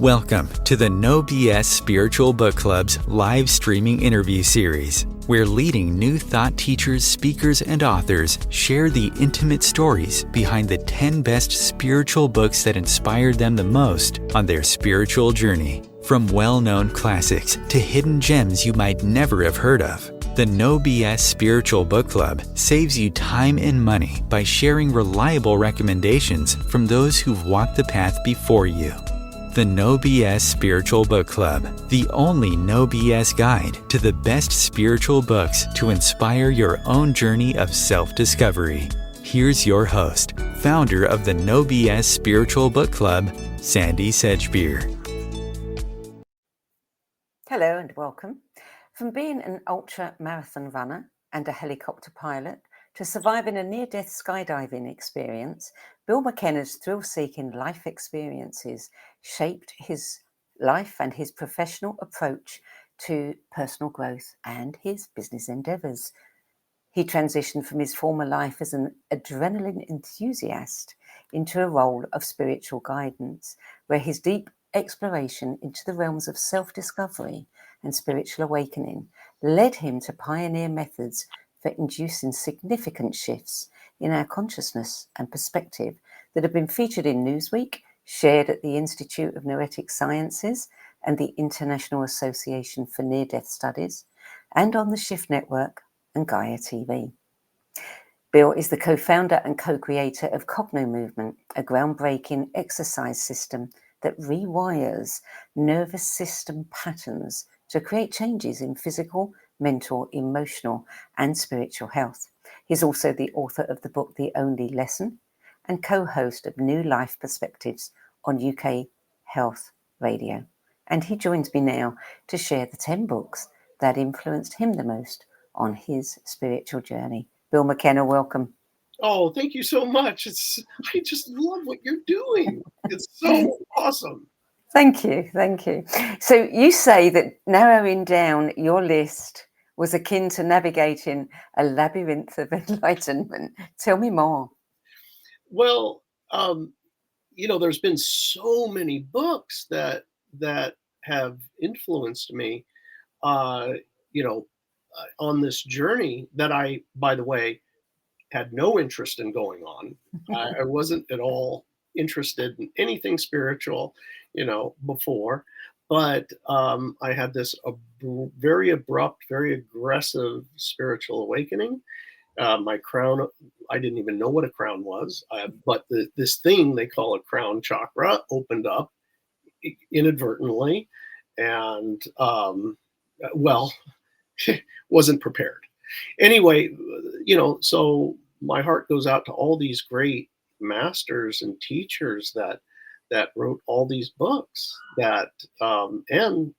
Welcome to the No BS Spiritual Book Club's live streaming interview series, where leading new thought teachers, speakers, and authors share the intimate stories behind the 10 best spiritual books that inspired them the most on their spiritual journey. From well-known classics to hidden gems you might never have heard of, the No BS Spiritual Book Club saves you time and money by sharing reliable recommendations from those who've walked the path before you. The No BS Spiritual Book Club, the only no BS guide to the best spiritual books to inspire your own journey of self-discovery. Here's your host, founder of the No BS Spiritual Book Club, Sandy Sedgbeer. Hello and welcome. From being an ultra-marathon runner and a helicopter pilot to surviving a near-death skydiving experience, Bill McKenna's thrill-seeking life experiences shaped his life and his professional approach to personal growth and his business endeavors. He transitioned from his former life as an adrenaline enthusiast into a role of spiritual guidance, where his deep exploration into the realms of self-discovery and spiritual awakening led him to pioneer methods for inducing significant shifts in our consciousness and perspective that have been featured in Newsweek, shared at the Institute of Noetic Sciences and the International Association for Near-Death Studies, and on the Shift Network and Gaia TV. Bill is the co-founder and co-creator of Cognomovement, a groundbreaking exercise system that rewires nervous system patterns to create changes in physical, mental, emotional, and spiritual health. He's also the author of the book The Only Lesson and co-host of New Life Perspectives on UK Health Radio. And he joins me now to share the 10 books that influenced him the most on his spiritual journey. Bill McKenna, welcome. Oh, thank you so much. I just love what you're doing. It's so awesome. Thank you. So you say that narrowing down your list was akin to navigating a labyrinth of enlightenment. Tell me more. Well, there's been so many books that have influenced me, on this journey that I, by the way, had no interest in going on. I wasn't at all interested in anything spiritual, before, but I had this very abrupt, very aggressive spiritual awakening. My crown, I didn't even know what a crown was, but this thing they call a crown chakra opened up inadvertently, and wasn't prepared. Anyway, so my heart goes out to all these great masters and teachers that wrote all these books and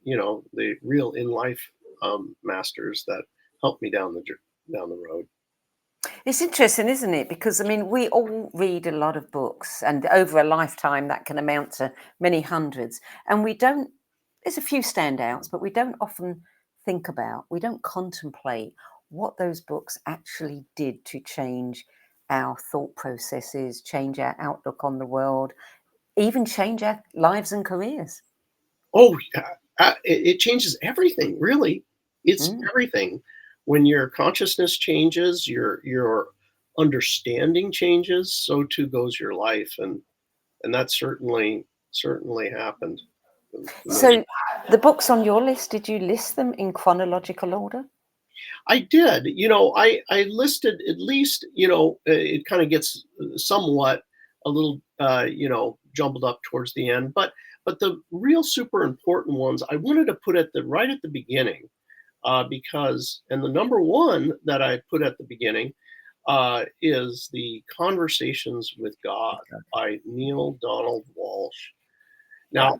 the real in life masters that helped me down the road. It's interesting, isn't it? Because, we all read a lot of books, and over a lifetime that can amount to many hundreds. And there's a few standouts, but we don't often we don't contemplate what those books actually did to change our thought processes, change our outlook on the world, even change our lives and careers. Oh, yeah. It changes everything, really. It's everything. When your consciousness changes, your understanding changes, so too goes your life. And that certainly happened. So the books on your list, did you list them in chronological order? I did. I listed at least, it kind of gets somewhat a little, jumbled up towards the end. But the real super important ones, I wanted to put right at the beginning, because, and the number one that I put at the beginning is The Conversations with God by Neale Donald Walsch. Now,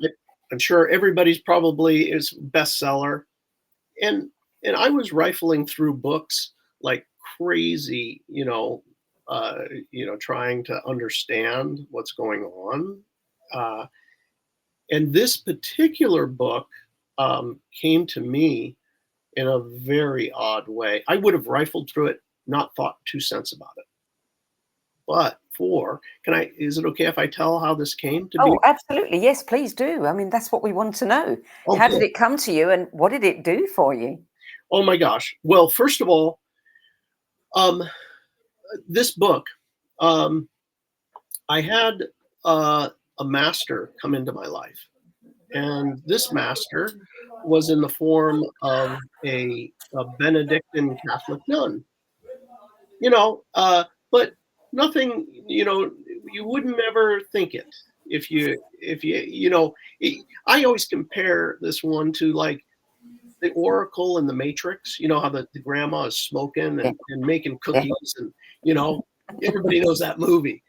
I'm sure everybody's probably is bestseller. And I was rifling through books like crazy, trying to understand what's going on. And this particular book came to me in a very odd way. I would have rifled through it, not thought 2 cents about it. But is it okay if I tell how this came to be? Oh, absolutely. Yes, please do. I mean, that's what we want to know. Oh, How did good. it come to you and what did it do for you? Oh my gosh. Well, first of all, um, this book, um, I had a master come into my life. And this master was in the form of a Benedictine Catholic nun, but nothing, you wouldn't ever think it I always compare this one to like the Oracle and the Matrix, how the grandma is smoking Yeah. and making Yeah. cookies and, everybody knows that movie,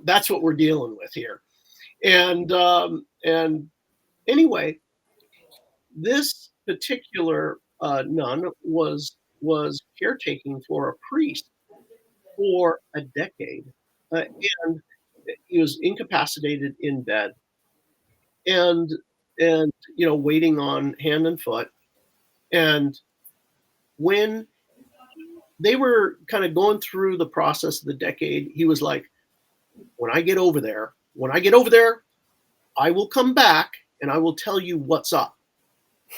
that's what we're dealing with here. And anyway, this particular nun was caretaking for a priest for a decade, and he was incapacitated in bed, and waiting on hand and foot. And when they were kind of going through the process of the decade, he was like, when I get over there, I will come back and I will tell you what's up.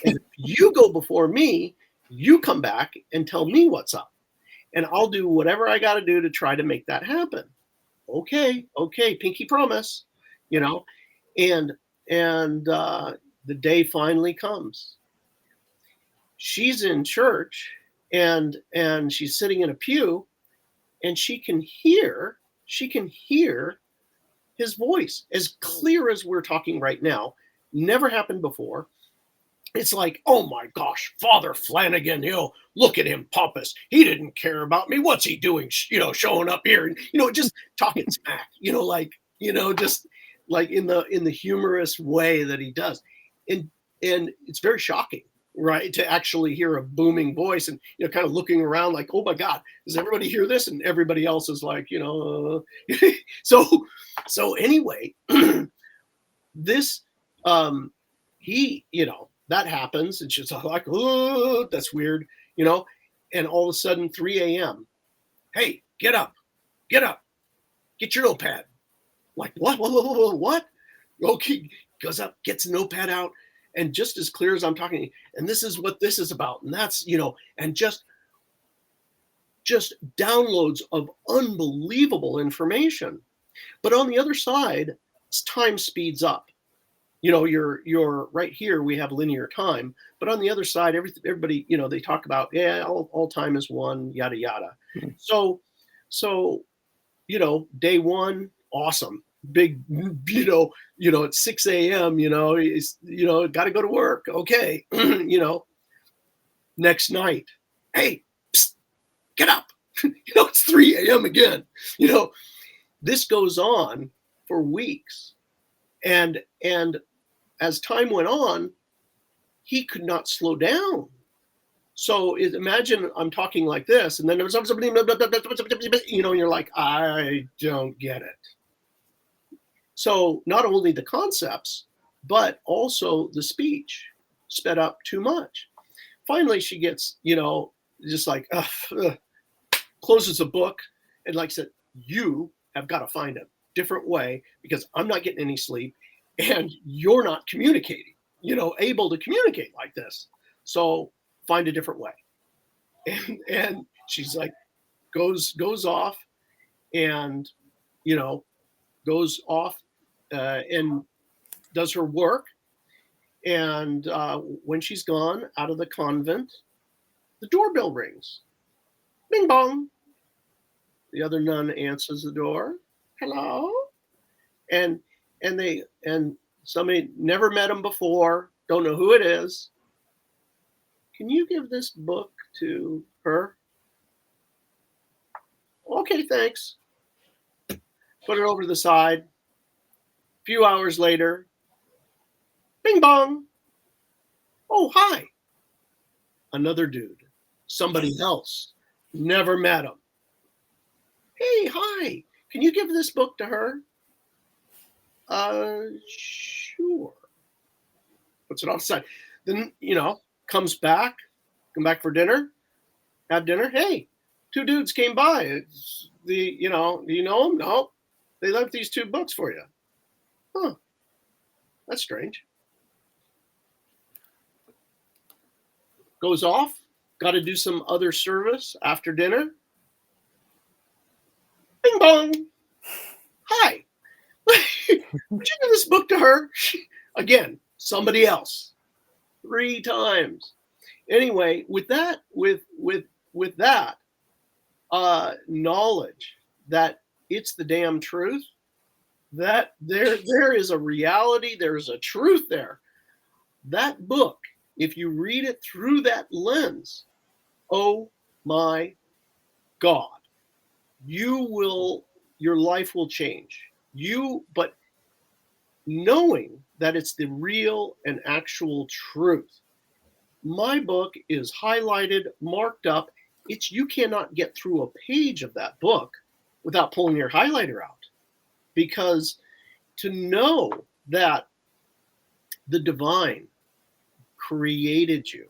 And if you go before me, you come back and tell me what's up. And I'll do whatever I got to do to try to make that happen. Okay, pinky promise, And the day finally comes. She's in church and she's sitting in a pew, and she can hear his voice as clear as we're talking right now. Never happened before. It's like, oh my gosh, Father Flanagan, look at him pompous. He didn't care about me. What's he doing? Showing up here and, just talking smack, just like in the humorous way that he does. And it's very shocking, right? To actually hear a booming voice and, kind of looking around like, oh my God, does everybody hear this? And everybody else is like, so anyway, this, that happens, and she's like, oh, that's weird, and all of a sudden 3 a.m. Hey, get up, get your notepad. Like, what? Okay, goes up, gets a notepad out, and just as clear as I'm talking, and this is what this is about, and that's, and just downloads of unbelievable information. But on the other side, time speeds up. You're right here, we have linear time, but on the other side, everybody, they talk about, all time is one, yada, yada. Mm-hmm. So, day one, awesome. Big, it's 6 a.m., got to go to work. Okay. Next night, hey, psst, get up. It's 3 a.m. again. This goes on for weeks. And as time went on, he could not slow down. So imagine I'm talking like this, and then there's somebody, you're like, I don't get it. So not only the concepts, but also the speech sped up too much. Finally, she gets, just like, closes the book and like said, you have got to find a different way because I'm not getting any sleep and you're not communicating, able to communicate like this. So find a different way. And she's like, goes off and, goes off and does her work. And when she's gone out of the convent, the doorbell rings. Bing bong. The other nun answers the door. Hello. And somebody never met him before, don't know who it is. Can you give this book to her? Okay, thanks. Put it over to the side. A few hours later, bing bong. Oh, hi. Another dude, somebody else, never met him. Hey, hi. Can you give this book to her? Sure. Puts it off the side. Then, come back for dinner, have dinner. Hey, two dudes came by. you know them? No, they left these 2 books for you. Huh, that's strange. Goes off, got to do some other service after dinner. Bing bong. Hi. Would you give this book to her? Again, somebody else. 3 times. Anyway, with that knowledge that it's the damn truth, that there is a reality, there's a truth there. That book, if you read it through that lens, oh my God, your life will change. But knowing that it's the real and actual truth. My book is highlighted, marked up. You cannot get through a page of that book without pulling your highlighter out. Because to know that the divine created you,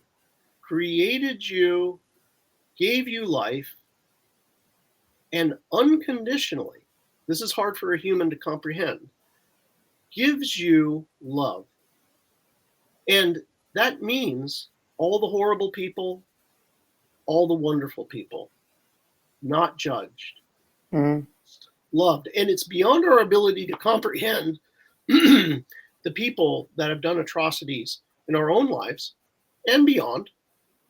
gave you life, and unconditionally, this is hard for a human to comprehend, gives you love. And that means all the horrible people, all the wonderful people, not judged, loved. And it's beyond our ability to comprehend the people that have done atrocities in our own lives and beyond,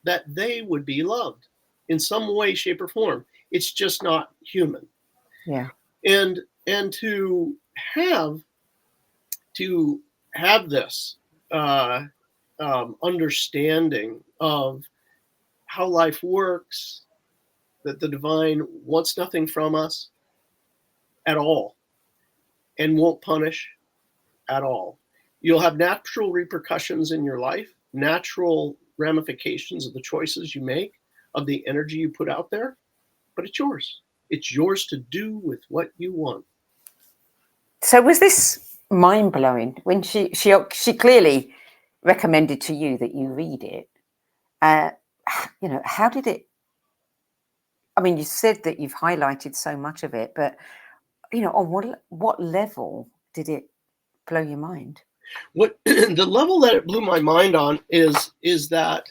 that they would be loved in some way, shape, or form. It's just not human. Yeah. And to have this understanding of how life works, that the divine wants nothing from us at all and won't punish at all. You'll have natural repercussions in your life, natural ramifications of the choices you make, of the energy you put out there, but it's yours. It's yours to do with what you want. So was this mind-blowing when she clearly recommended to you that you read it? How did it? I mean, you said that you've highlighted so much of it, but on what level did it blow your mind? What the level that it blew my mind on is that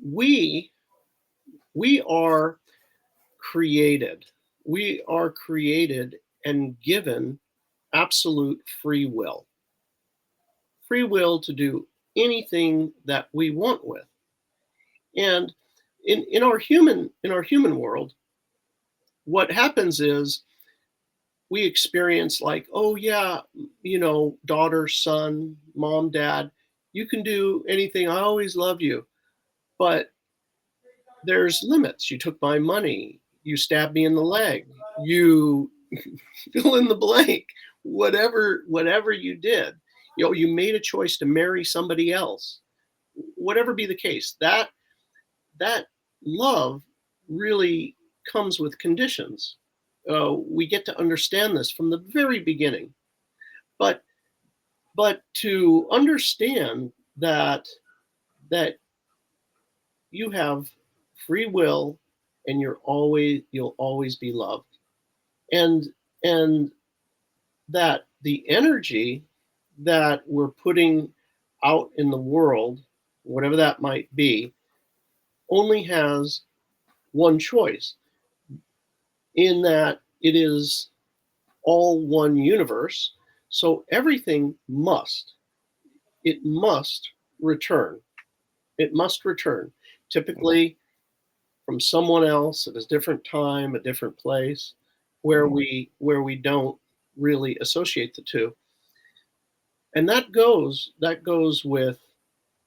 we are created. We are created and given absolute free will. Free will to do anything that we want with. And in our human world, what happens is we experience like, oh yeah, daughter, son, mom, dad, you can do anything. I always loved you. But there's limits. You took my money. You stabbed me in the leg. You fill in the blank. Whatever you did, you made a choice to marry somebody else. Whatever be the case, that love really comes with conditions. We get to understand this from the very beginning. But to understand that you have free will and you'll always be loved. And that the energy that we're putting out in the world, whatever that might be, only has one choice, in that it is all one universe. So everything must return. It must return, typically from someone else at a different time, a different place, where we don't really associate the two. And that goes with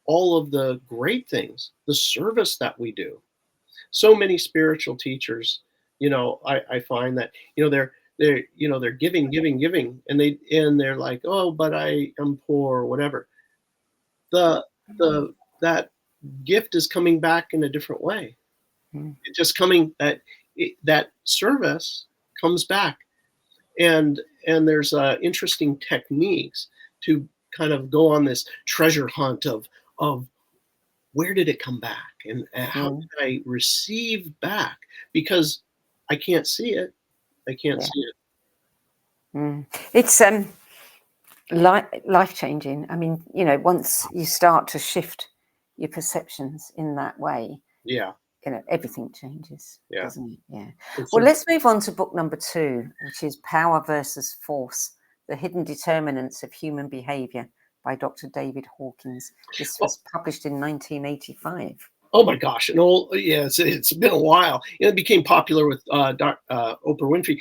all of the great things, the service that we do. So many spiritual teachers, I find that, they're giving, and they're like, oh, but I am poor or whatever. That gift is coming back in a different way. It's just coming, that service comes back. And there's interesting techniques to kind of go on this treasure hunt of where did it come back? And how did I receive back? Because I can't see it. I can't see it. It's life changing. I mean, once you start to shift your perceptions in that way, everything changes, doesn't it? Yeah. Well, let's move on to book number 2, which is Power versus Force: The Hidden Determinants of Human Behavior by Dr. David Hawkins. This was published in 1985. Oh my gosh! It's been a while. It became popular with Oprah Winfrey.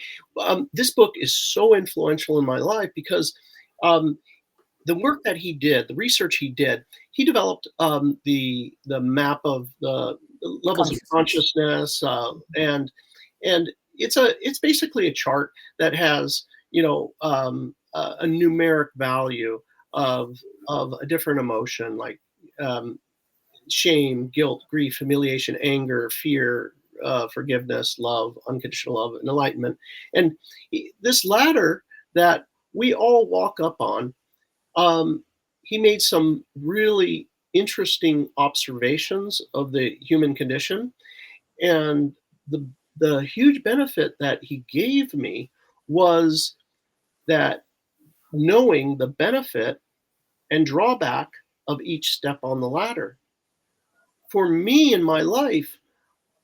This book is so influential in my life because the work that he did, the research he did, he developed the map of the levels of consciousness, and it's basically a chart that has a numeric value of a different emotion, like shame, guilt, grief, humiliation, anger, fear, forgiveness, love, unconditional love, and enlightenment. And this ladder that we all walk up on, he made some really interesting observations of the human condition. And the huge benefit that he gave me was that knowing the benefit and drawback of each step on the ladder. For me in my life,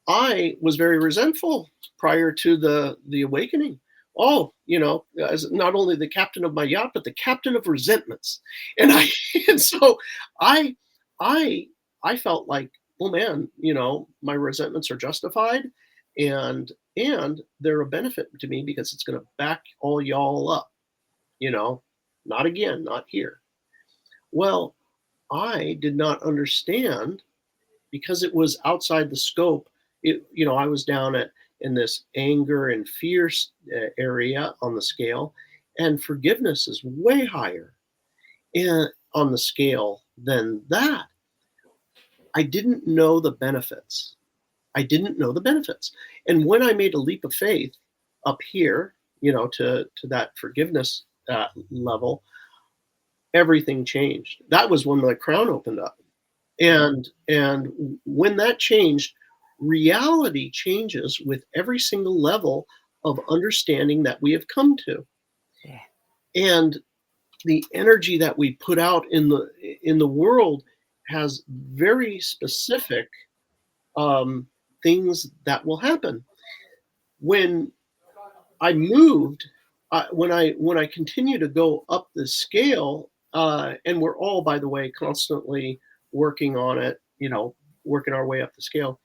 I was very resentful prior to the awakening. As not only the captain of my yacht, but the captain of resentments. And so I felt like, oh man, my resentments are justified, and they're a benefit to me because it's going to back all y'all up. Not again, not here. Well, I did not understand, because it was outside the scope. I was down in this anger and fear area on the scale, and forgiveness is way higher on the scale than that. I didn't know the benefits. And when I made a leap of faith up here, to that forgiveness level, everything changed. That was when my crown opened up. And when that changed, reality changes with every single level of understanding that we have come to. Yeah. And the energy that we put out in the world has very specific things that will happen. When I moved, when I continue to go up the scale, and we're all, by the way, constantly working on it, working our way up the scale,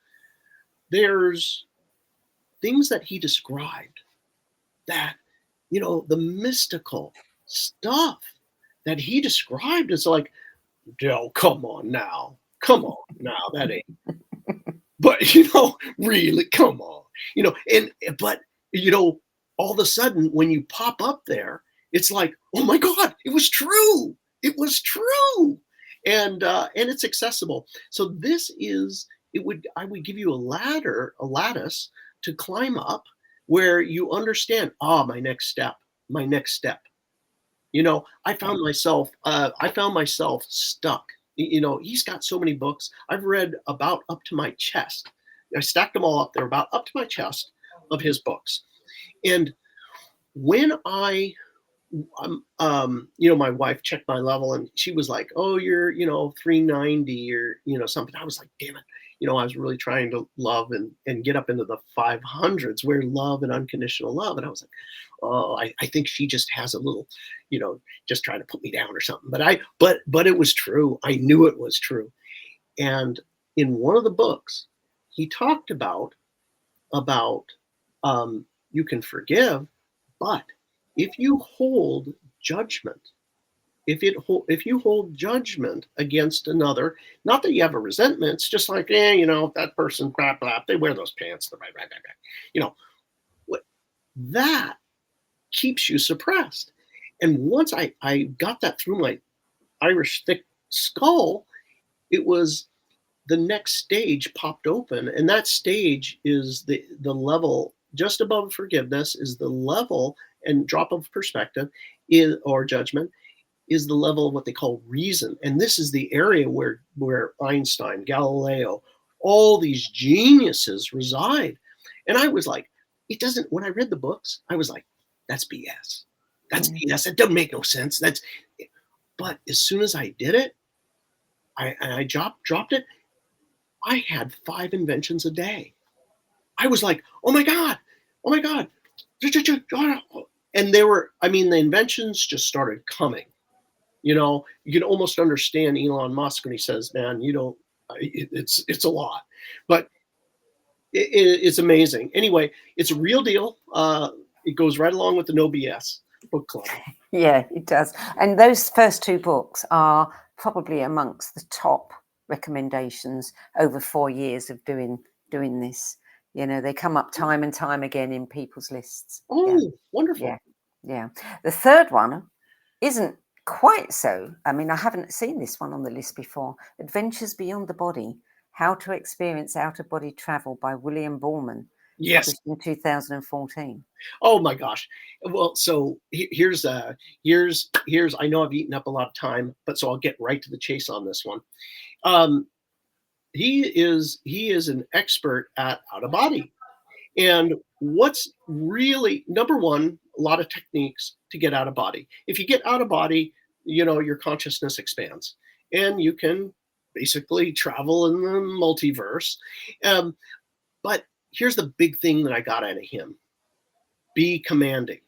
there's things that he described that, the mystical stuff that he described is like, come on now, that ain't, but, really, come on, but, all of a sudden when you pop up there, it's like, oh my God, it was true. And it's accessible. So I would give you a lattice to climb up where you understand, my next step. I found myself stuck. He's got so many books. I've read about up to my chest. I stacked them all up there, about up to my chest of his books. And when my wife checked my level and she was like, oh, you're, 390 or, something. I was like, damn it. I was really trying to love and get up into the 500s where love and unconditional love. And I was like, oh, I think she just has a little, just trying to put me down or something. But it was true. I knew it was true. And in one of the books, he talked about you can forgive, but if you hold judgment, if you hold judgment against another, not that you have a resentment, it's just like, that person, blah, blah, they wear those pants, that keeps you suppressed. And once I got that through my Irish thick skull, it was the next stage popped open. And that stage is the level just above forgiveness, is the level and drop of perspective or judgment, is the level of what they call reason. And this is the area where Einstein, Galileo, all these geniuses reside. And I was like, when I read the books, I was like, that's BS. That's BS. It doesn't make no sense. But as soon as I did it, I dropped it, I had 5 inventions a day. I was like, oh my God. And the inventions just started coming. You can almost understand Elon Musk when he says, man, it's a lot, but it's amazing. Anyway, it's a real deal. It goes right along with the No BS book club. Yeah, it does. And those first 2 books are probably amongst the top recommendations over 4 years of doing this. They come up time and time again in people's lists. Oh, wonderful. Yeah. The third one isn't quite so. I mean, I haven't seen this one on the list before. Adventures Beyond the Body, How to Experience Out-of-Body Travel by William Ballman. Yes. Published in 2014. Oh my gosh. Well, so here's I know I've eaten up a lot of time, but so I'll get right to the chase on this one. He is an expert at out of body. And what's really, number one, a lot of techniques to get out of body. If you get out of body, your consciousness expands and you can basically travel in the multiverse. But here's the big thing that I got out of him. Be commanding.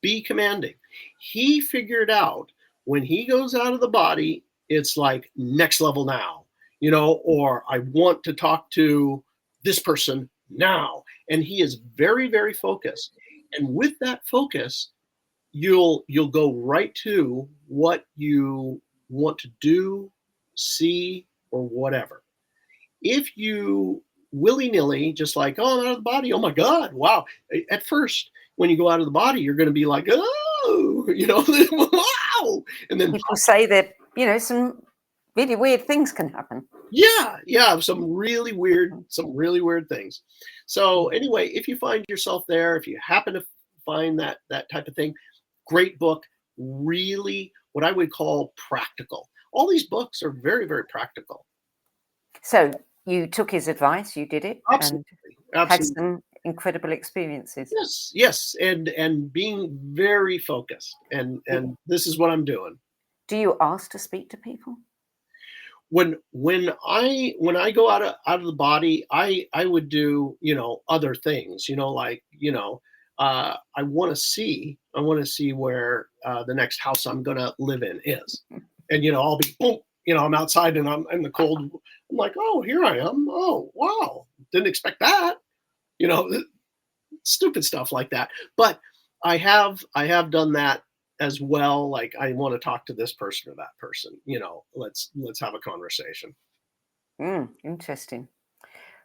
Be commanding. He figured out when he goes out of the body, it's like next level now, or I want to talk to this person now. And he is very, very focused. And with that focus, you'll go right to what you want to do, see, or whatever. If you willy-nilly, just like, oh, I'm out of the body, oh my God, wow. At first, when you go out of the body, you're going to be like, oh, wow. And then people say that, some really weird things can happen. Yeah, some really weird things. So anyway, if you find yourself there, if you happen to find that type of thing, great book, really what I would call practical. All these books are very, very practical. So you took his advice, you did it, Absolutely. And had some incredible experiences. Yes, and being very focused, and this is what I'm doing. Do you ask to speak to people? When I go out of the body, I would do other things, I want to see where the next house I'm gonna live in is, and I'll be boom, I'm outside and I'm in the cold. I'm like, oh, here I am. Oh, wow, didn't expect that. Stupid stuff like that. But I have done that as well. Like, I want to talk to this person or that person. Let's have a conversation. Interesting.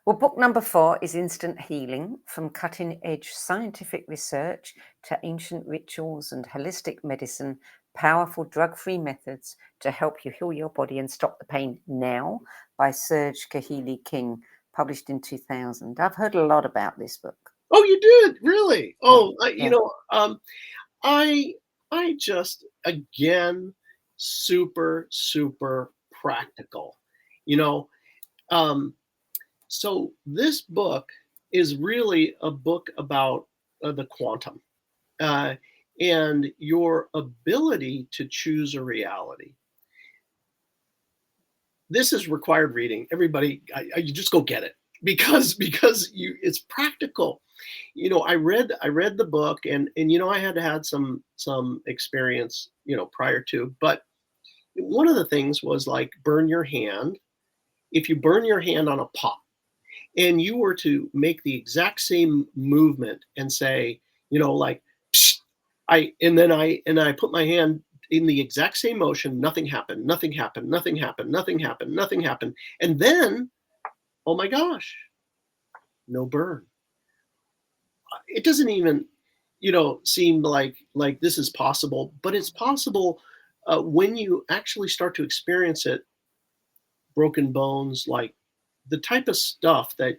Well, book number 4 is Instant Healing, From Cutting Edge Scientific Research to Ancient Rituals and Holistic Medicine, Powerful Drug-Free Methods to Help You Heal Your Body and Stop the Pain Now, by Serge Kahili King, published in 2000. I've heard a lot about this book. Oh, you did? Really? Oh, Yeah. I just, again, super, super practical, So this book is really a book about the quantum and your ability to choose a reality. This is required reading. Everybody, you just go get it because it's practical. I read the book and I had had some experience, prior to, but one of the things was like burn your hand. If you burn your hand on a pot and you were to make the exact same movement and say, like, psh, I put my hand in the exact same motion, nothing happened. And then, oh my gosh, no burn. It doesn't even, seem like this is possible, but it's possible when you actually start to experience it. Broken bones, like the type of stuff that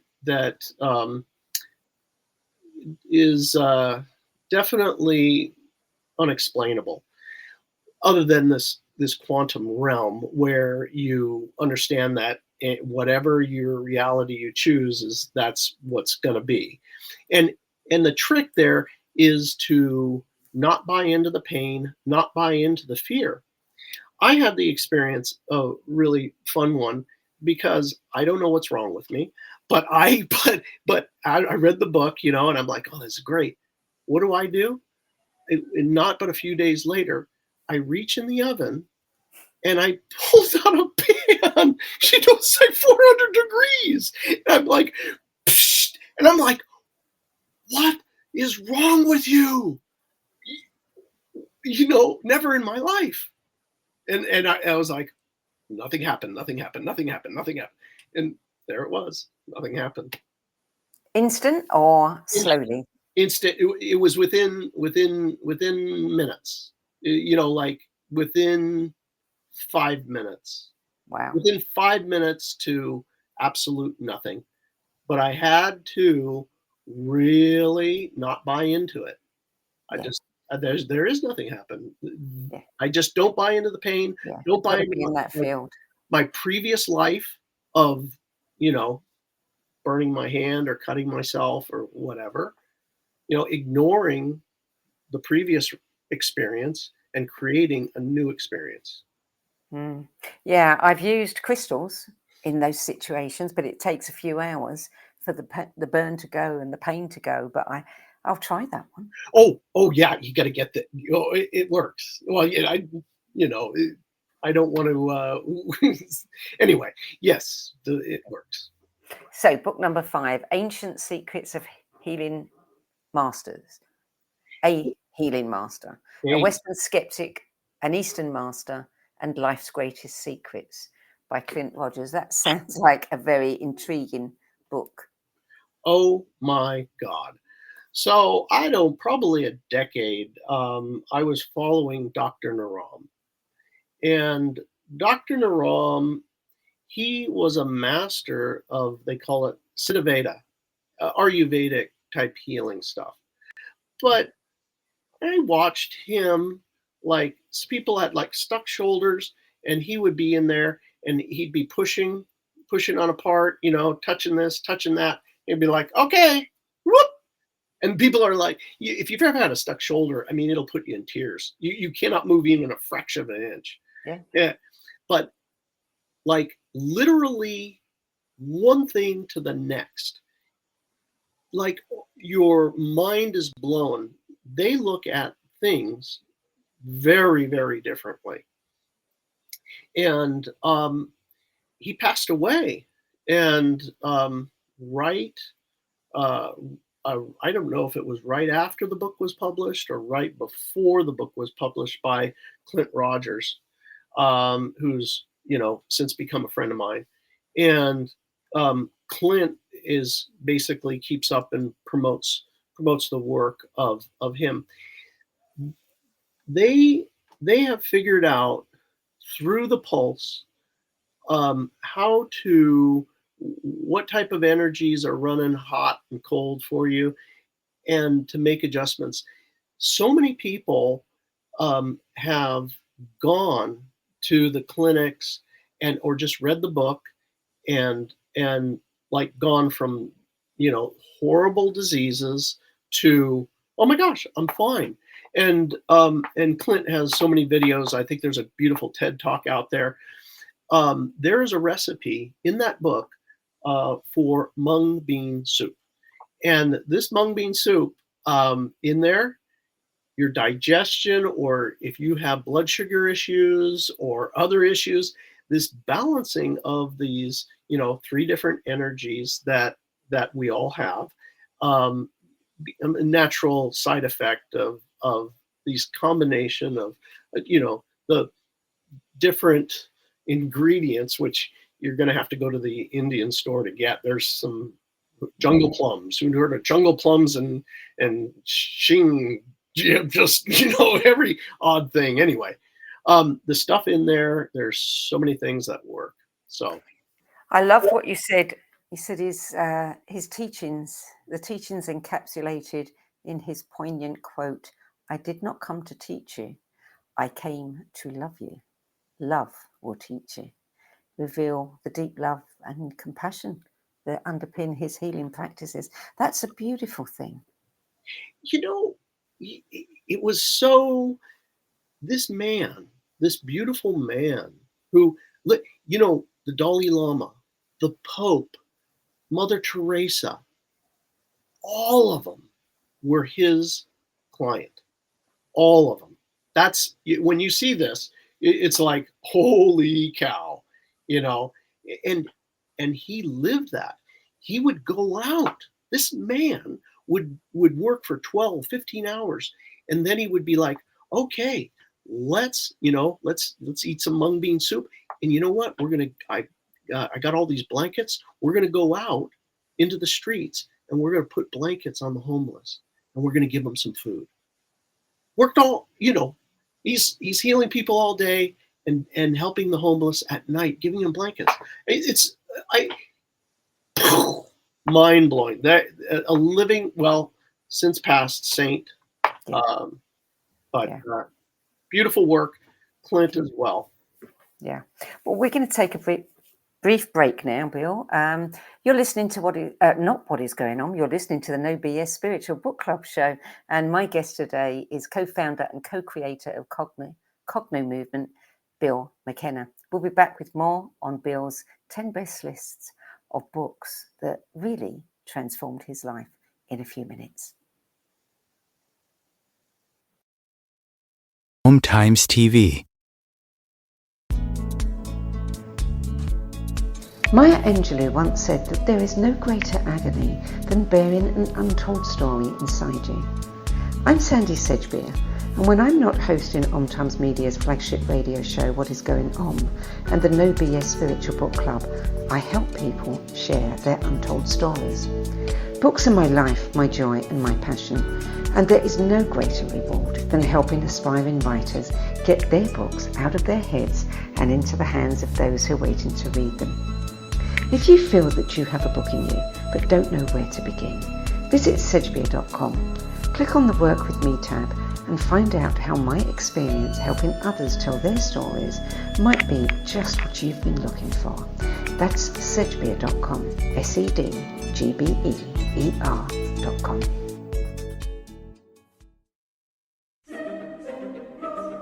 is definitely unexplainable. other than this quantum realm where you understand that whatever your reality you choose that's what's going to be. And the trick there is to not buy into the pain, not buy into the fear. I had the experience, a really fun one, because I don't know what's wrong with me, but I read the book, and I'm like, oh, this is great. What do? Not but a few days later, I reach in the oven and I pulled out a pan. It was like 400 degrees. And I'm like, psst, and I'm like, what is wrong with you? Never in my life. And I was like, nothing happened. And there it was. Nothing happened. Instant or slowly? Instant. It was within minutes. Like within 5 minutes. Wow. Within 5 minutes to absolute nothing. But I had to really not buy into it. There is nothing happened. Yeah. I just don't buy into the pain. Yeah. Don't buy into in that field. My previous life of, burning my hand or cutting myself or whatever, ignoring the previous experience and creating a new experience. Yeah, I've used crystals in those situations, but it takes a few hours for the burn to go and the pain to go. But I'll try that one. Oh yeah, you got to get that. It works. Well, yeah, I don't want to. Anyway, yes, it works. So, book number 5, Ancient Secrets of Healing Masters. A healing master, a Western skeptic, an Eastern master, and Life's Greatest Secrets by Clint Rogers. That sounds like a very intriguing book. Oh my God. So probably a decade, I was following Dr. Naram. And Dr. Naram, he was a master of, they call it Siddhaveda, Ayurvedic type healing stuff. But I watched him, like people had like stuck shoulders, and he would be in there and he'd be pushing on a part, touching this, touching that. He'd be like, okay, whoop. And people are like, if you've ever had a stuck shoulder, I mean, it'll put you in tears. You cannot move even a fraction of an inch. Yeah. But like literally one thing to the next, like your mind is blown. They look at things very, very differently. And he passed away. And I don't know if it was right after the book was published or right before the book was published by Clint Rogers, who's, since become a friend of mine. And Clint is basically keeps up and promotes the work of him. They have figured out through the pulse what type of energies are running hot and cold for you, and to make adjustments. So many people have gone to the clinics or just read the book and like gone from horrible diseases to, oh my gosh, I'm fine. And Clint has so many videos. I think there's a beautiful TED Talk out there. There is a recipe in that book for mung bean soup. And this mung bean soup, in there, your digestion, or if you have blood sugar issues or other issues, this balancing of these, 3 different energies that we all have, a natural side effect of these combination of, the different ingredients, which you're going to have to go to the Indian store to get. There's some jungle plums. Who heard of jungle plums and shing, just, every odd thing. Anyway, the stuff in there, there's so many things that work. So I love what you said. He said his teachings, the teachings encapsulated in his poignant quote, "I did not come to teach you. I came to love you. Love will teach you. Reveal the deep love and compassion that underpin his healing practices. That's a beautiful thing. You know, it was so, this man, this beautiful man who, you know, the Dalai Lama, the Pope, Mother Teresa, all of them were his client. All of them. That's, when you see this, it's like, holy cow, you know, and he lived that. He would go out. This man would work for 12, 15 hours. And then he would be like, okay, let's eat some mung bean soup. And you know what? I got all these blankets. We're going to go out into the streets and we're going to put blankets on the homeless and we're going to give them some food. Worked all, you know, he's healing people all day and helping the homeless at night, giving them blankets. It's mind blowing. That a living, well, since passed saint, but beautiful work. Clint as well. Yeah. Well, we're going to take a brief break now, Bill. You're listening to not what is going on. You're listening to the No BS Spiritual Book Club show. And my guest today is co-founder and co-creator of Cognomovement, Bill McKenna. We'll be back with more on Bill's 10 best lists of books that really transformed his life in a few minutes. Home Times TV. Maya Angelou once said that there is no greater agony than bearing an untold story inside you. I'm Sandy Sedgbeer, and when I'm not hosting Om Times Media's flagship radio show What Is Going On and the No BS Spiritual Book Club, I help people share their untold stories. Books are my life, my joy and my passion, and there is no greater reward than helping aspiring writers get their books out of their heads and into the hands of those who are waiting to read them. If you feel that you have a book in you but don't know where to begin, visit sedgbeer.com, click on the Work With Me tab and find out how my experience helping others tell their stories might be just what you've been looking for. That's sedgbeer.com, sedgbeer.com.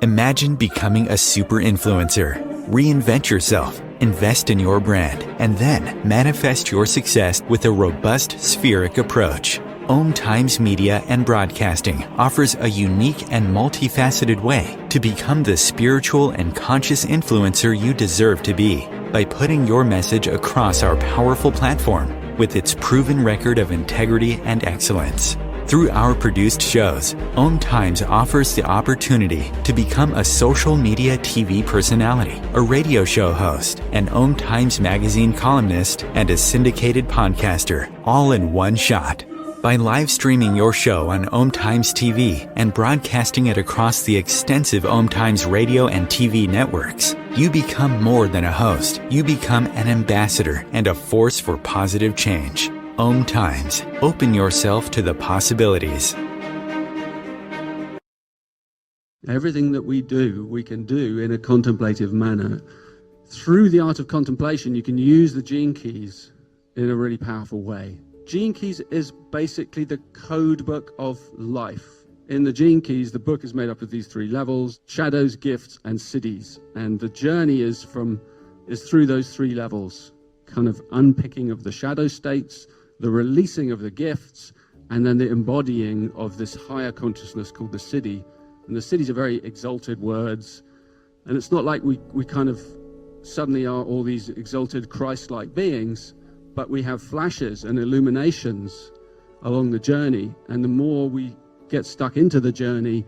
Imagine becoming a super influencer. Reinvent yourself, invest in your brand, and then manifest your success with a robust spheric approach. Om Times Media and Broadcasting offers a unique and multifaceted way to become the spiritual and conscious influencer you deserve to be by putting your message across our powerful platform with its proven record of integrity and excellence. Through our produced shows, Om Times offers the opportunity to become a social media TV personality, a radio show host, an Om Times magazine columnist, and a syndicated podcaster, all in one shot. By live streaming your show on Om Times TV and broadcasting it across the extensive Om Times radio and TV networks, you become more than a host. You become an ambassador and a force for positive change. Om Times. Open yourself to the possibilities. Everything that we do, we can do in a contemplative manner. Through the art of contemplation, you can use the gene keys in a really powerful way. Gene keys is basically the code book of life. In the gene keys, the book is made up of these three levels: shadows, gifts, and siddhis. And the journey is through those three levels, kind of unpicking of the shadow states, the releasing of the gifts, and then the embodying of this higher consciousness called the siddhi. And the siddhis are very exalted words. And it's not like we kind of suddenly are all these exalted Christ-like beings, but we have flashes and illuminations along the journey. And the more we get stuck into the journey,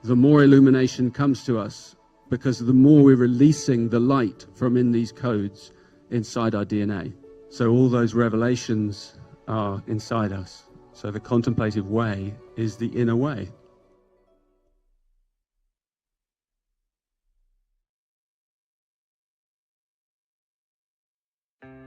the more illumination comes to us, because the more we're releasing the light from in these codes inside our DNA. So all those revelations are inside us. So the contemplative way is the inner way.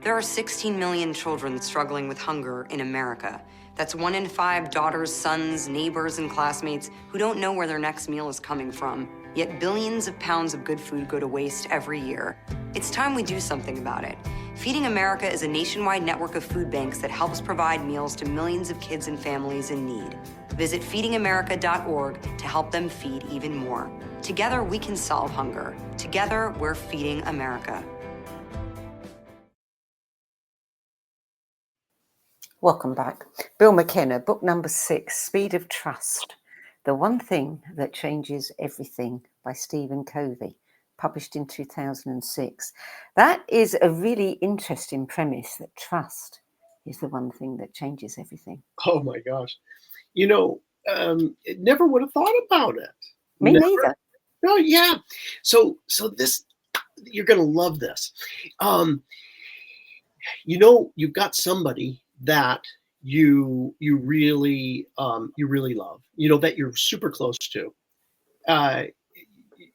There are 16 million children struggling with hunger in America. That's 1 in 5 daughters, sons, neighbors, and classmates who don't know where their next meal is coming from. yet billions of pounds of good food go to waste every year. It's time we do something about it. Feeding America is a nationwide network of food banks that helps provide meals to millions of kids and families in need. Visit feedingamerica.org to help them feed even more. Together, we can solve hunger. Together, we're feeding America. Welcome back. Bill McKenna, book number 6, Speed of Trust, The One Thing That Changes Everything by Stephen Covey, published in 2006. That is a really interesting premise, that trust is the one thing that changes everything. Oh my gosh. Never would have thought about it. Me Never. neither. Oh, yeah. So this, you're going to love this. You've got somebody that you really love, that you're super close to.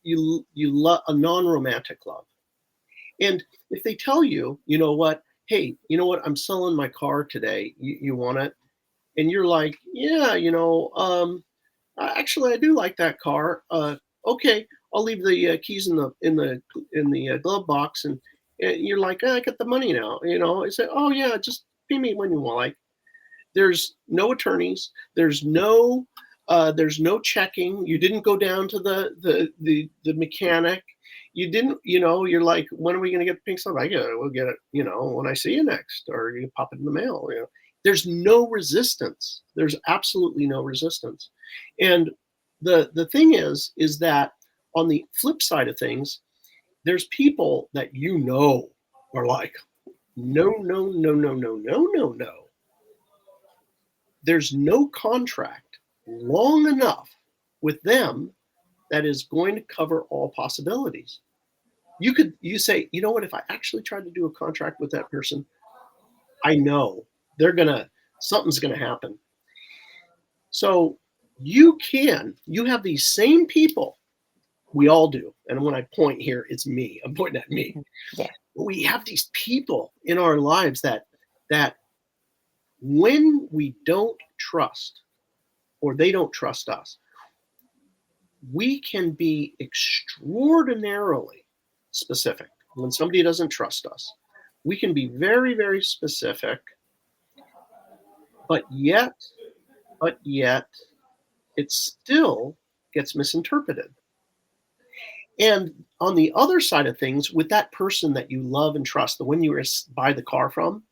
You love a non-romantic love. And if they tell you, hey, I'm selling my car today. You want it? And you're like, yeah, actually, I do like that car. Okay, I'll leave the keys in the glove box, and you're like, I got the money now. I say, oh yeah, just pay me when you like. There's no attorneys. There's no checking. You didn't go down to the mechanic. You didn't, you're like, when are we going to get the pink slip? We'll get it, when I see you next, or you pop it in the mail. There's no resistance. There's absolutely no resistance. And the thing is that on the flip side of things, there's people that are like, no. There's no contract long enough with them that is going to cover all possibilities. You say, you know what, if I actually tried to do a contract with that person, I know something's gonna happen. So you have these same people. We all do. And when I point here, it's me. I'm pointing at me. Yeah. We have these people in our lives that when we don't trust, or they don't trust us, we can be extraordinarily specific. When somebody doesn't trust us, we can be very, very specific, but yet it still gets misinterpreted. And on the other side of things, with that person that you love and trust, the one you buy the car from,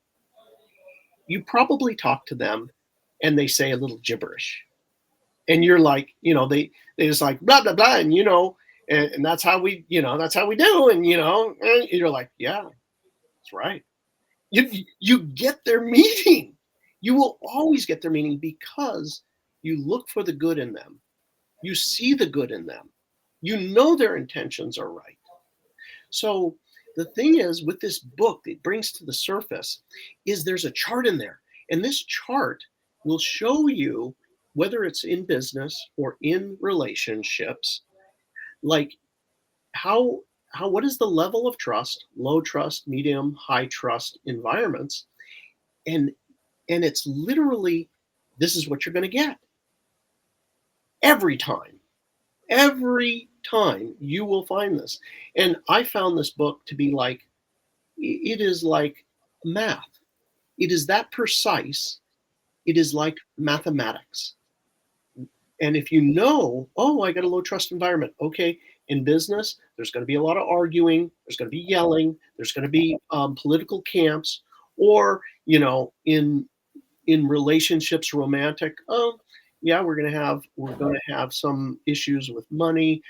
you probably talk to them and they say a little gibberish. And you're like, they just like blah, blah, blah. And, and that's how we do. And, and you're like, yeah, that's right. You get their meaning. You will always get their meaning because you look for the good in them. You see the good in them. Their intentions are right. So the thing is, with this book, it brings to the surface is there's a chart in there. And this chart will show you, whether it's in business or in relationships, like what is the level of trust, low trust, medium, high trust environments. And it's literally, this is what you're going to get. Every time you will find this. And I found this book to be like, it is like math. It is that precise. It is like mathematics. And if I got a low trust environment. Okay, in business, there's going to be a lot of arguing. There's going to be yelling. There's going to be political camps, or, in relationships, romantic. Oh, yeah, we're going to have some issues with money.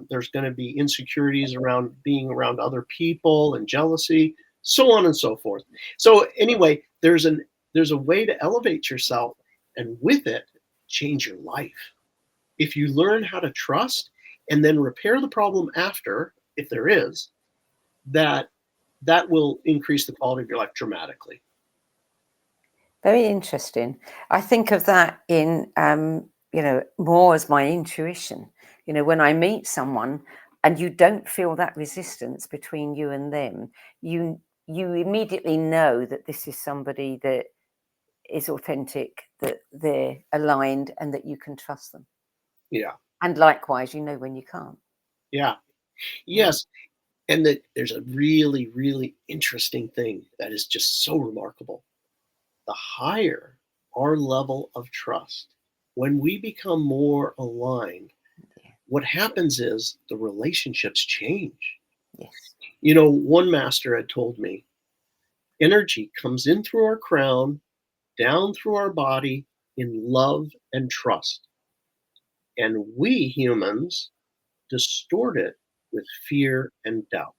There's going to be insecurities around being around other people and jealousy, so on and so forth. So anyway, there's a way to elevate yourself, and with it, change your life. If you learn how to trust and then repair the problem after, if there is, that will increase the quality of your life dramatically. Very interesting. I think of that in, more as my intuition. When I meet someone and you don't feel that resistance between you and them, you immediately know that this is somebody that is authentic, that they're aligned, and that you can trust them. Yeah. And likewise, when you can't. Yeah. Yes. And that there's a really, really interesting thing that is just so remarkable. The higher our level of trust, when we become more aligned, Yeah. what happens is the relationships change. Yes. You know, one master had told me energy comes in through our crown, down through our body in love and trust. And we humans distort it with fear and doubt.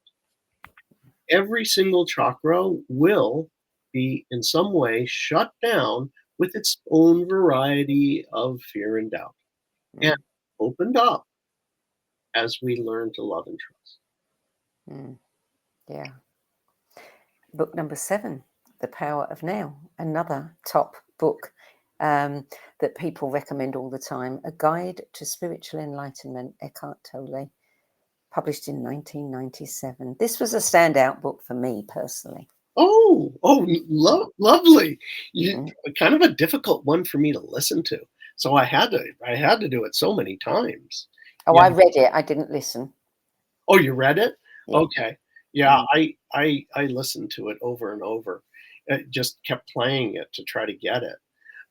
Every single chakra will be in some way shut down with its own variety of fear and doubt and Mm. opened up as we learn to love and trust. Mm. Yeah. Book number 7, The Power of Now, another top book that people recommend all the time. A Guide to Spiritual Enlightenment, Eckhart Tolle, published in 1997. This was a standout book for me personally. Oh, lovely. You Mm. kind of a difficult one for me to listen to. So I had to do it so many times. Oh, Yeah. I read it. I didn't listen. Oh, you read it? Yeah. Okay. Yeah, Mm. I listened to it over and over. Just kept playing it to try to get it.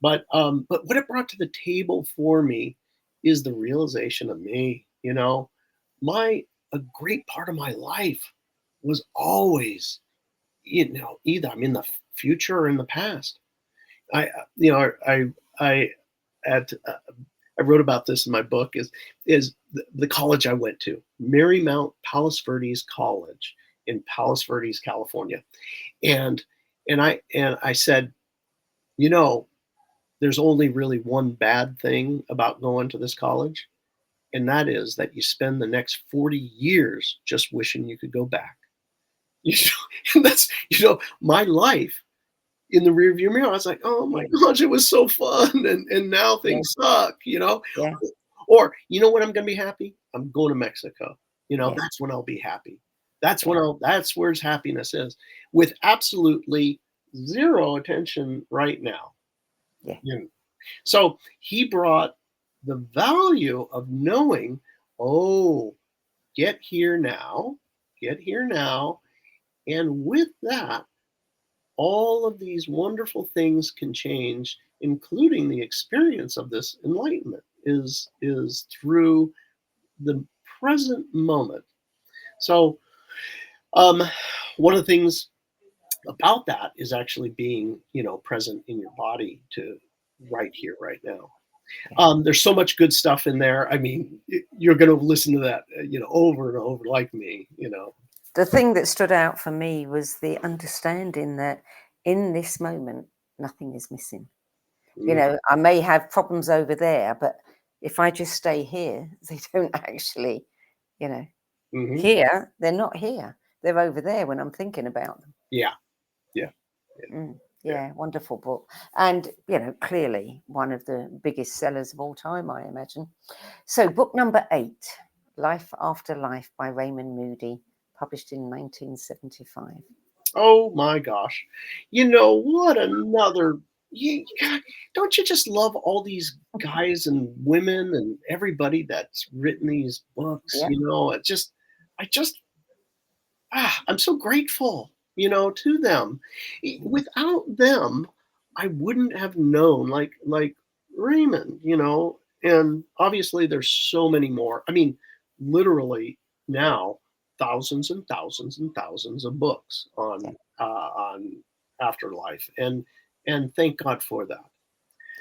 But what it brought to the table for me is the realization of me, you know, my a great part of my life was always, either I'm in the future or in the past. You know, I at I wrote about this in my book is the college I went to, Marymount Palos Verdes College in Palos Verdes, California. And and I said, you know, there's only really one bad thing about going to this college, and that is that you spend the next 40 years just wishing you could go back. You know, and that's, my life in the rearview mirror. I was like, oh my Yeah. gosh, it was so fun, and now Yeah. things suck. Yeah. Or you know what, I'm gonna be happy? I'm going to Mexico. Yeah. That's when I'll be happy. That's Yeah. that's where his happiness is, with absolutely zero attention right now. Yeah. You know, so he brought the value of knowing, oh, get here now, get here now. And with that, all of these wonderful things can change, including the experience of this enlightenment is through the present moment. So um, one of the things about that is actually being, present in your body to right here, right now. There's so much good stuff in there. I mean, you're going to listen to that, over and over, like me. The thing that stood out for me was the understanding that in this moment, nothing is missing. Mm, I may have problems over there, but if I just stay here, they don't actually, you know, mhm. here, they're not here. They're over there when I'm thinking about them. Yeah, yeah, Mm, yeah. yeah, wonderful book. And, clearly one of the biggest sellers of all time, I imagine. So, book number 8, Life After Life by Raymond Moody, published in 1975. Oh my gosh. What another God, don't you just love all these guys and women and everybody that's written these books, Yeah. I'm so grateful, to them. Without them, I wouldn't have known like Raymond, and obviously there's so many more. I mean, literally now thousands and thousands and thousands of books Yeah. on afterlife, and thank God for that.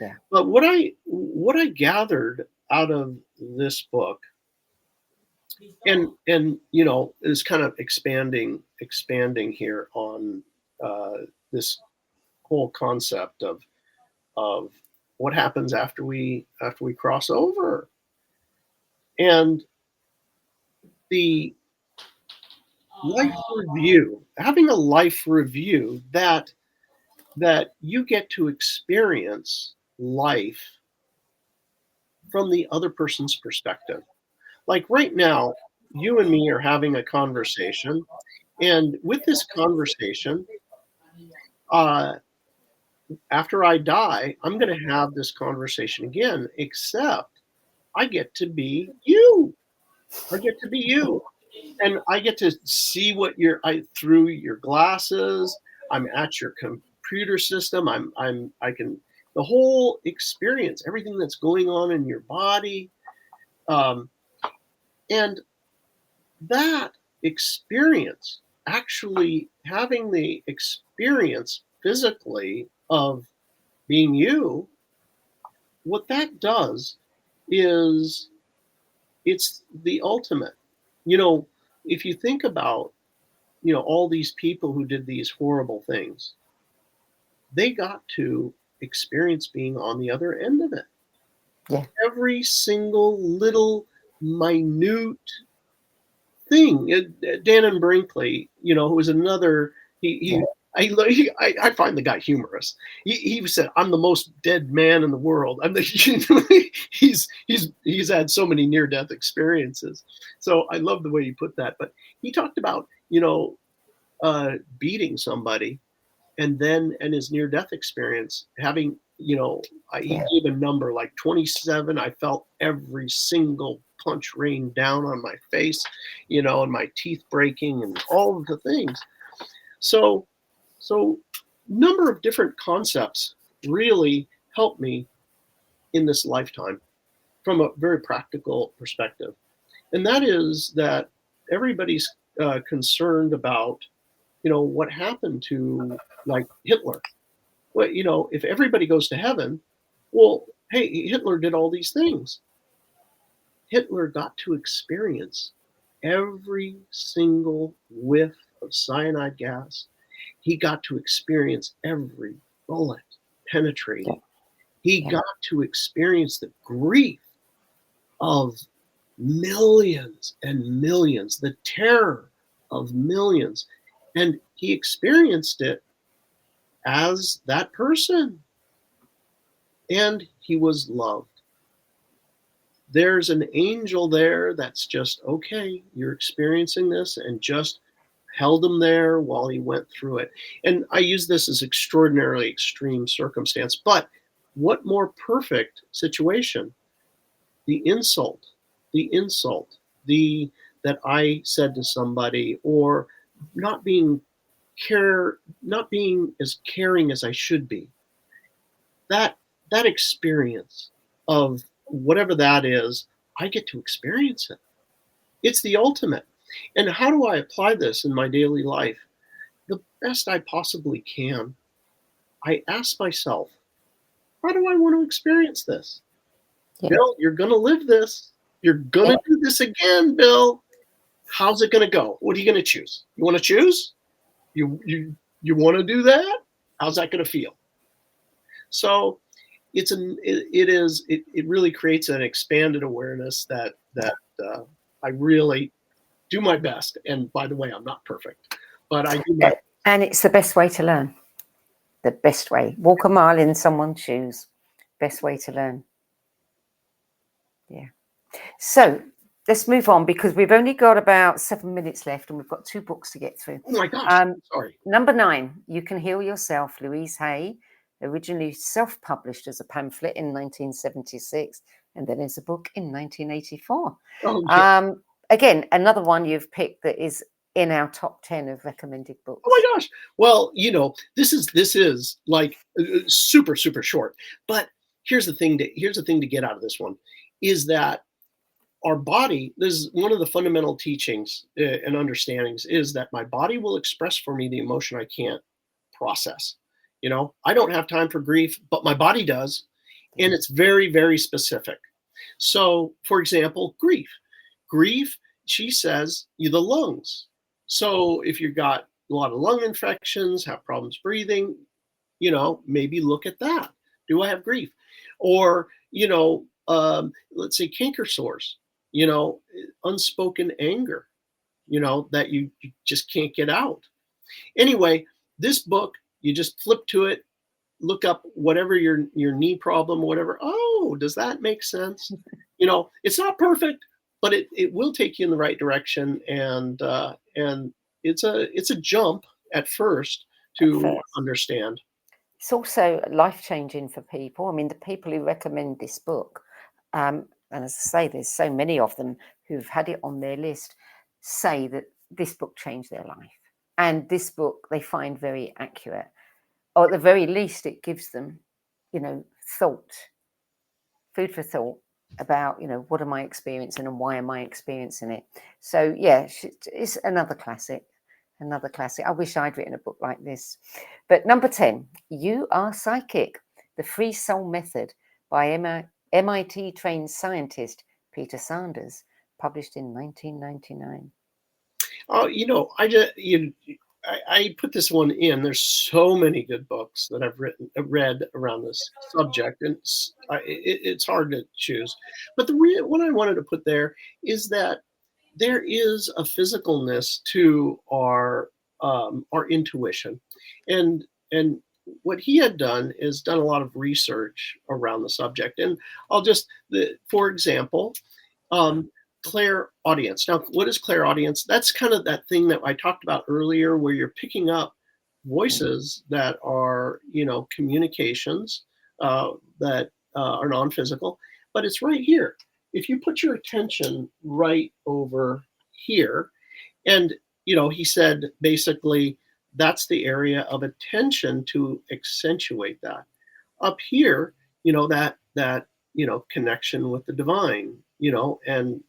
Yeah. But what I gathered out of this book, and is kind of expanding here on this whole concept of what happens after we cross over, and the life review, having a life review that you get to experience life from the other person's perspective. Like right now, you and me are having a conversation, and with this conversation, uh, after I die, I'm going to have this conversation again, except I get to be you. I get to be you. And I get to see what through your glasses. I'm at your computer system. I can, the whole experience, everything that's going on in your body. And that experience, actually having the experience physically of being you, what that does is it's the ultimate. If you think about, all these people who did these horrible things, they got to experience being on the other end of it. Yeah. Every single little minute thing. Dan Brinkley, who was another, I find the guy humorous. He said, "I'm the most dead man in the world." He's had so many near-death experiences. So I love the way you put that. But he talked about, beating somebody, and then in his near-death experience, having, he gave a number like 27. I felt every single punch rain down on my face, and my teeth breaking and all of the things. So number of different concepts really helped me in this lifetime from a very practical perspective. And that is that everybody's concerned about, what happened to like Hitler. Well, if everybody goes to heaven, well, hey, Hitler did all these things. Hitler got to experience every single whiff of cyanide gas. He got to experience every bullet penetrating. He got to experience the grief of millions and millions, the terror of millions. And he experienced it as that person. And he was loved. There's an angel there that's just, okay, you're experiencing this, and just held him there while he went through it. And I use this as extraordinarily extreme circumstance, but what more perfect situation? The insult, that I said to somebody, or not being as caring as I should be. That experience of whatever that is, I get to experience it. It's the ultimate. And how do I apply this in my daily life? The best I possibly can. I ask myself, how do I want to experience this? Yeah. Bill, you're going to live this. You're going to do this again, Bill. How's it going to go? What are you going to choose? You want to choose? You want to do that? How's that going to feel? So it really creates an expanded awareness that I really do my best. And by the way, I'm not perfect, but I do my best. And it's the best way to learn. The best way. Walk a mile in someone's shoes. Best way to learn. Yeah. So let's move on, because we've only got about 7 minutes left and we've got 2 books to get through. Oh my gosh. Sorry. Number 9, You Can Heal Yourself, Louise Hay, originally self-published as a pamphlet in 1976 and then as a book in 1984. Oh, yeah. Again, another one you've picked that is in our top 10 of recommended books. Oh my gosh. Well, this is like super, super short. But here's the thing to get out of this one is that our body, this is one of the fundamental teachings and understandings, is that my body will express for me the emotion I can't process. I don't have time for grief, but my body does. And it's very, very specific. So, for example, grief, she says, the lungs. So if you've got a lot of lung infections, have problems breathing, maybe look at that. Do I have grief? Or, let's say canker sores, unspoken anger, that you just can't get out. Anyway, this book, you just flip to it, look up whatever your knee problem, whatever. Oh, does that make sense? It's not perfect, but it will take you in the right direction. And it's a jump at first to understand. It's also life-changing for people. I mean, the people who recommend this book, and as I say, there's so many of them who've had it on their list say that this book changed their life. And this book they find very accurate. Or at the very least, it gives them, thought, food for thought about, what am I experiencing and why am I experiencing it? So, yeah, it's another classic. Another classic. I wish I'd written a book like this. But number 10, You Are Psychic, The Free Soul Method by MIT-trained scientist Peter Sanders, published in 1999. Oh, I put this one in. There's so many good books that I've read around this subject, and it's hard to choose. But the one I wanted to put there is that there is a physicalness to our intuition, and what he had done is done a lot of research around the subject. And for example, clairaudience. Now, what is clairaudience? That's kind of that thing that I talked about earlier, where you're picking up voices that are, communications that are non-physical, but it's right here. If you put your attention right over here, and, he said, basically, that's the area of attention to accentuate that. Up here, that connection with the divine, and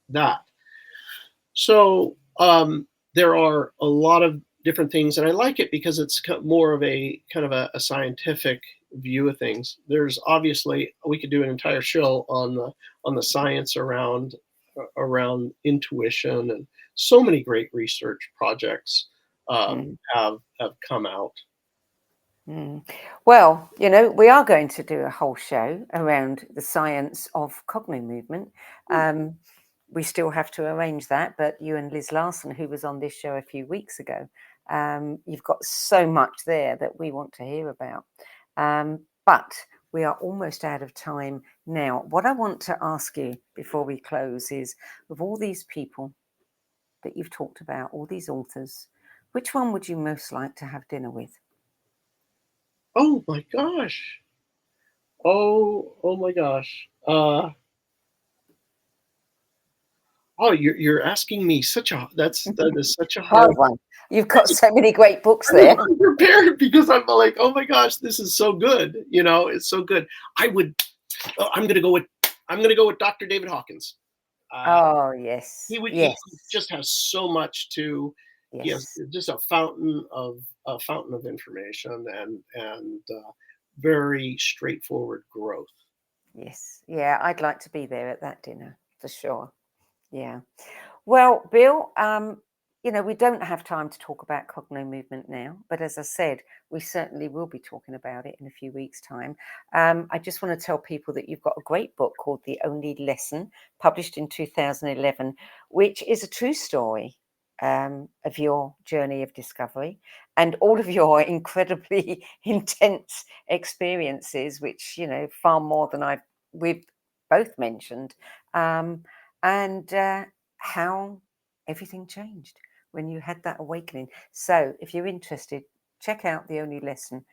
that. So there are a lot of different things, and I like it because it's more of a kind of a scientific view of things. There's obviously, we could do an entire show on the science around intuition, and so many great research projects have come out. Well, we are going to do a whole show around the science of cognomovement. We still have to arrange that, but you and Liz Larson, who was on this show a few weeks ago, you've got so much there that we want to hear about. But we are almost out of time now. What I want to ask you before we close is, of all these people that you've talked about, all these authors, which one would you most like to have dinner with? Oh my gosh. Oh my gosh. You're asking me that is such a hard one. You've got so many great books there. I'm prepared because I'm like, oh my gosh, this is so good. It's so good. I'm gonna go with Dr. David Hawkins. Oh yes. He yes. He just has so much to. Yes. He has just a fountain of information and very straightforward growth. Yes. Yeah, I'd like to be there at that dinner for sure. Yeah. Well, Bill, we don't have time to talk about cognomovement now, but as I said, we certainly will be talking about it in a few weeks' time. I just want to tell people that you've got a great book called The Only Lesson, published in 2011, which is a true story of your journey of discovery and all of your incredibly intense experiences, which, far more than we've both mentioned. And how everything changed when you had that awakening. So if you're interested, check out The Only Lesson,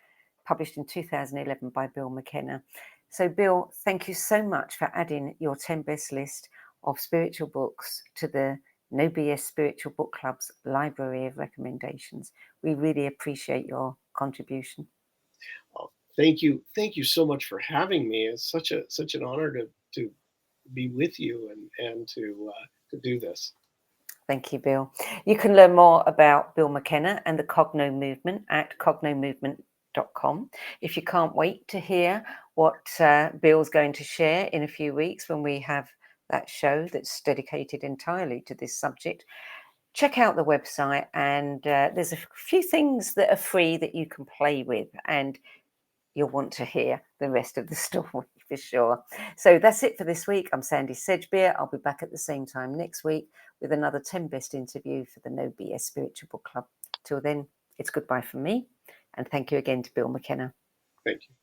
published in 2011 by Bill McKenna. So Bill, thank you so much for adding your 10 best list of spiritual books to the No BS Spiritual Book Club's library of recommendations. We really appreciate your contribution. Oh, thank you so much for having me. It's such an honor to be with you and to do this. Thank you, Bill. You can learn more about Bill McKenna and the Cognomovement at cognomovement.com. If you can't wait to hear what Bill's going to share in a few weeks when we have that show that's dedicated entirely to this subject, check out the website, and there's a few things that are free that you can play with, and you'll want to hear the rest of the story for sure. So that's it for this week. I'm Sandy Sedgbeer. I'll be back at the same time next week with another 10 best interview for the No BS Spiritual Book Club. Till then, it's goodbye from me, and thank you again to Bill McKenna. Thank you.